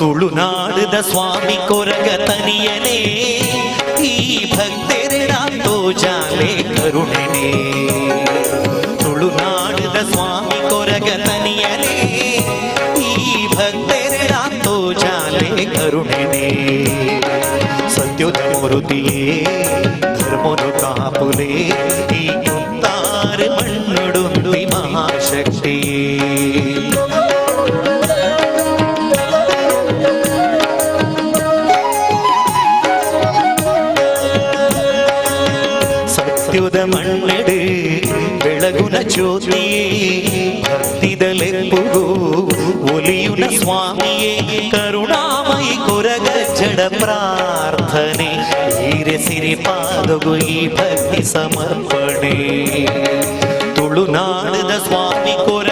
ತುಳುನಾಡದ ಸ್ವಾಮಿ ಕೊರಗ ತನಿಯನೇ ಈ ಭಕ್ತೆರಡಾತೋ ಜಾಲೆ ಕರುಣೆನೇ. ತುಳುನಾಡದ ಸ್ವಾಮಿ ಕೊರಗ ತನಿಯನೇ ಈ ಭಕ್ತೆರಡಾತೋ ಜಾಲೆ ಕರುಣೆನೇ. ಸತ್ಯುದ ಮೂರುತಿಯೇ ಧರ್ಮನು ಕಾಪುಲೇ ಈ ಕುಂತಾರ ಮಣ್ಣುಡುಂದು ಮಹಾಶಕ್ತಿಯೇ. ಸತ್ಯುದ ಮಣ್ಣೆಡೆ ಬೆಳಗುನ ಜ್ಯೋತಿಯೇ ಭಕ್ತಿದಲೆಪ್ಪುಗೋ ಒಲಿಯುನ ಸ್ವಾಮಿಯೇ. ಕರುಣಾಮಯಿ ಕೊರಗ ಜಡ ಪ್ರಾರ್ಥನೆ ಹೀರೆ ಸಿರಿ ಪಾದಗು ಈ ಭಕ್ತಿ ಸಮರ್ಪಣೆ. ತುಳುನಾಡದ ಸ್ವಾಮಿ ಕೊರ